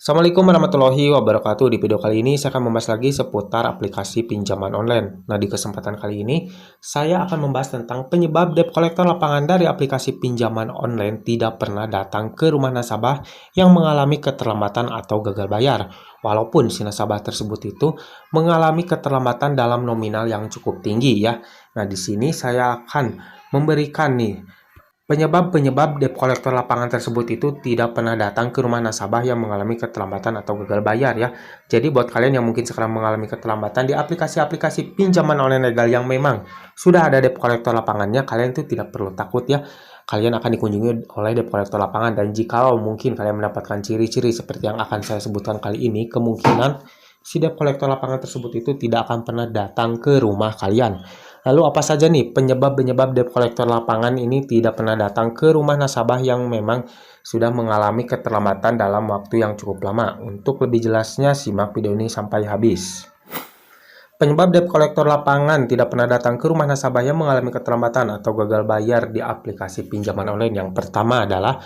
Assalamualaikum warahmatullahi wabarakatuh. Di video kali ini saya akan membahas lagi seputar aplikasi pinjaman online. Nah, di kesempatan kali ini saya akan membahas tentang penyebab debt collector lapangan dari aplikasi pinjaman online tidak pernah datang ke rumah nasabah yang mengalami keterlambatan atau gagal bayar. Walaupun si nasabah tersebut itu mengalami keterlambatan dalam nominal yang cukup tinggi ya. Nah, di sini saya akan memberikan penyebab debt collector lapangan tersebut itu tidak pernah datang ke rumah nasabah yang mengalami keterlambatan atau gagal bayar ya. Jadi buat kalian yang mungkin sekarang mengalami keterlambatan di aplikasi-aplikasi pinjaman online legal yang memang sudah ada debt collector lapangannya, kalian itu tidak perlu takut ya. Kalian akan dikunjungi oleh debt collector lapangan, dan jikalau mungkin kalian mendapatkan ciri-ciri seperti yang akan saya sebutkan kali ini, kemungkinan si debt collector lapangan tersebut itu tidak akan pernah datang ke rumah kalian. Lalu apa saja nih penyebab debt collector lapangan ini tidak pernah datang ke rumah nasabah yang memang sudah mengalami keterlambatan dalam waktu yang cukup lama? Untuk lebih jelasnya simak video ini sampai habis. Penyebab debt collector lapangan tidak pernah datang ke rumah nasabah yang mengalami keterlambatan atau gagal bayar di aplikasi pinjaman online. Yang pertama adalah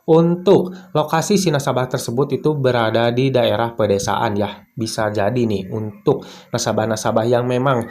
untuk lokasi si nasabah tersebut itu berada di daerah pedesaan ya. Bisa jadi nih untuk nasabah-nasabah yang memang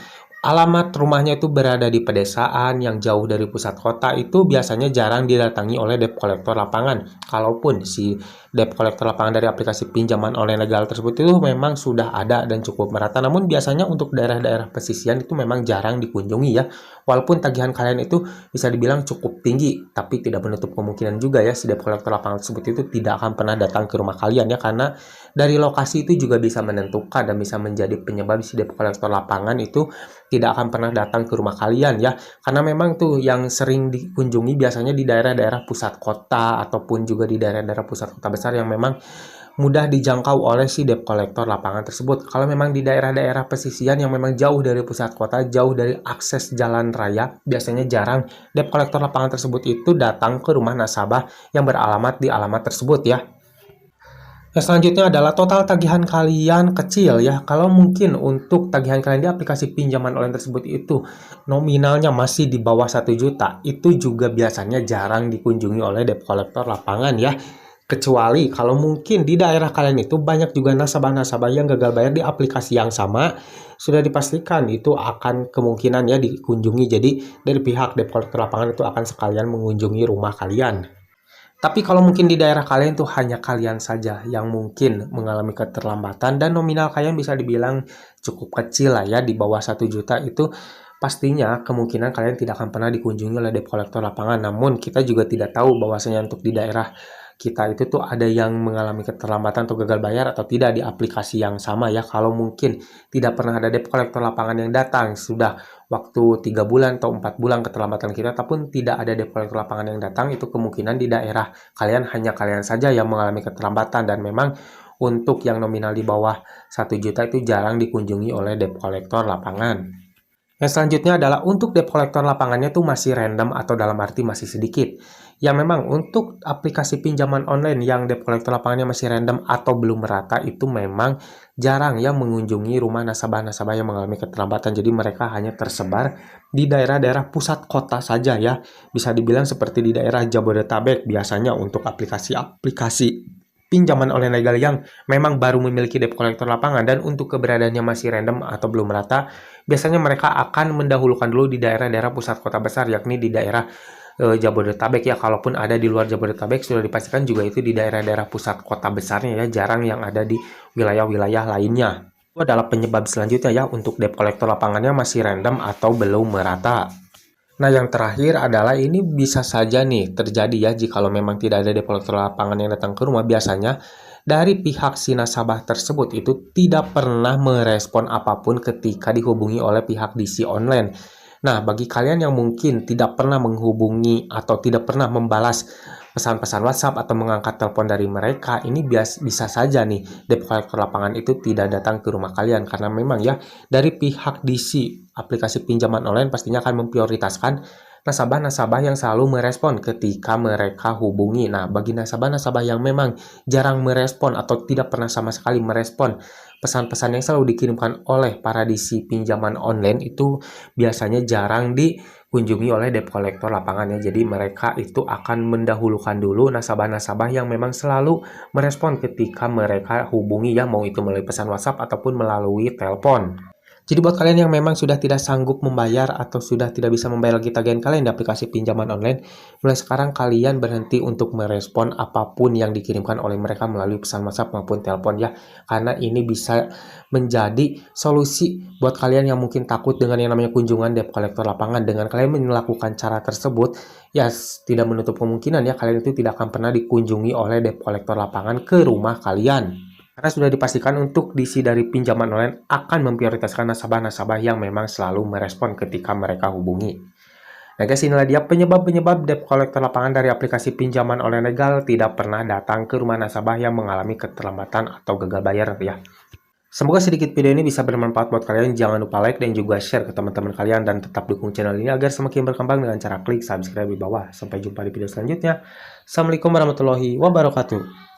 alamat rumahnya itu berada di pedesaan yang jauh dari pusat kota, itu biasanya jarang didatangi oleh debt collector lapangan. Kalaupun si debt collector lapangan dari aplikasi pinjaman online legal tersebut itu memang sudah ada dan cukup merata, namun biasanya untuk daerah-daerah pesisian itu memang jarang dikunjungi ya. Walaupun tagihan kalian itu bisa dibilang cukup tinggi, tapi tidak menutup kemungkinan juga ya si debt collector lapangan tersebut itu tidak akan pernah datang ke rumah kalian ya, karena dari lokasi itu juga bisa menentukan dan bisa menjadi penyebab si debt collector lapangan itu tidak akan pernah datang ke rumah kalian ya, karena memang tuh yang sering dikunjungi biasanya di daerah-daerah pusat kota ataupun juga di daerah-daerah pusat kota besar yang memang mudah dijangkau oleh si debt collector lapangan tersebut. Kalau memang di daerah-daerah pesisian yang memang jauh dari pusat kota, jauh dari akses jalan raya, biasanya jarang debt collector lapangan tersebut itu datang ke rumah nasabah yang beralamat di alamat tersebut ya. Yang selanjutnya adalah total tagihan kalian kecil ya. Kalau mungkin untuk tagihan kalian di aplikasi pinjaman online tersebut itu nominalnya masih di bawah 1 juta, itu juga biasanya jarang dikunjungi oleh debt collector lapangan ya. Kecuali kalau mungkin di daerah kalian itu banyak juga nasabah-nasabah yang gagal bayar di aplikasi yang sama, sudah dipastikan itu akan kemungkinan ya dikunjungi. Jadi dari pihak debt collector lapangan itu akan sekalian mengunjungi rumah kalian. Tapi kalau mungkin di daerah kalian tuh hanya kalian saja yang mungkin mengalami keterlambatan dan nominal kalian bisa dibilang cukup kecil lah ya, di bawah 1 juta, itu pastinya kemungkinan kalian tidak akan pernah dikunjungi oleh debt collector lapangan. Namun kita juga tidak tahu bahwasanya untuk di daerah kita itu tuh ada yang mengalami keterlambatan atau gagal bayar atau tidak di aplikasi yang sama ya. Kalau mungkin tidak pernah ada debt collector lapangan yang datang, sudah waktu 3 bulan atau 4 bulan keterlambatan kita, ataupun tidak ada debt collector lapangan yang datang, itu kemungkinan di daerah kalian hanya kalian saja yang mengalami keterlambatan, dan memang untuk yang nominal di bawah 1 juta itu jarang dikunjungi oleh debt collector lapangan. Yang selanjutnya adalah untuk debt collector lapangannya tuh masih random atau dalam arti masih sedikit. Ya memang untuk aplikasi pinjaman online yang debt collector lapangannya masih random atau belum merata, itu memang jarang ya mengunjungi rumah nasabah-nasabah yang mengalami keterlambatan. Jadi mereka hanya tersebar di daerah-daerah pusat kota saja ya. Bisa dibilang seperti di daerah Jabodetabek biasanya untuk aplikasi-aplikasi pinjaman online legal yang memang baru memiliki debt collector lapangan dan untuk keberadaannya masih random atau belum merata, biasanya mereka akan mendahulukan dulu di daerah-daerah pusat kota besar, yakni di daerah Jabodetabek ya. Kalaupun ada di luar Jabodetabek, sudah dipastikan juga itu di daerah-daerah pusat kota besarnya ya, jarang yang ada di wilayah-wilayah lainnya. Itu adalah penyebab selanjutnya ya, untuk debt collector lapangannya masih random atau belum merata. Nah, yang terakhir adalah ini bisa saja nih terjadi ya, jikalau memang tidak ada debt collector lapangan yang datang ke rumah, biasanya dari pihak si nasabah tersebut itu tidak pernah merespon apapun ketika dihubungi oleh pihak DC online. Nah, bagi kalian yang mungkin tidak pernah menghubungi atau tidak pernah membalas pesan-pesan WhatsApp atau mengangkat telepon dari mereka, ini bisa saja nih debt collector lapangan itu tidak datang ke rumah kalian, karena memang ya dari pihak DC aplikasi pinjaman online pastinya akan memprioritaskan nasabah-nasabah yang selalu merespon ketika mereka hubungi. Nah, bagi nasabah-nasabah yang memang jarang merespon atau tidak pernah sama sekali merespon pesan-pesan yang selalu dikirimkan oleh para DC pinjaman online, itu biasanya jarang di dikunjungi oleh debt collector lapangan ya. Jadi mereka itu akan mendahulukan dulu nasabah-nasabah yang memang selalu merespon ketika mereka hubungi ya, mau itu melalui pesan WhatsApp ataupun melalui telepon. Jadi buat kalian yang memang sudah tidak sanggup membayar atau sudah tidak bisa membayar lagi tagihan kalian di aplikasi pinjaman online, mulai sekarang kalian berhenti untuk merespon apapun yang dikirimkan oleh mereka melalui pesan WhatsApp maupun telepon ya. Karena ini bisa menjadi solusi buat kalian yang mungkin takut dengan yang namanya kunjungan debt collector lapangan. Dengan kalian melakukan cara tersebut, ya tidak menutup kemungkinan ya kalian itu tidak akan pernah dikunjungi oleh debt collector lapangan ke rumah kalian. Karena sudah dipastikan untuk diisi dari pinjaman online akan memprioritaskan nasabah-nasabah yang memang selalu merespon ketika mereka hubungi. Nah guys, inilah dia penyebab-penyebab debt collector lapangan dari aplikasi pinjaman online legal tidak pernah datang ke rumah nasabah yang mengalami keterlambatan atau gagal bayar ya. Semoga sedikit video ini bisa bermanfaat buat kalian. Jangan lupa like dan juga share ke teman-teman kalian dan tetap dukung channel ini agar semakin berkembang dengan cara klik subscribe di bawah. Sampai jumpa di video selanjutnya. Assalamualaikum warahmatullahi wabarakatuh.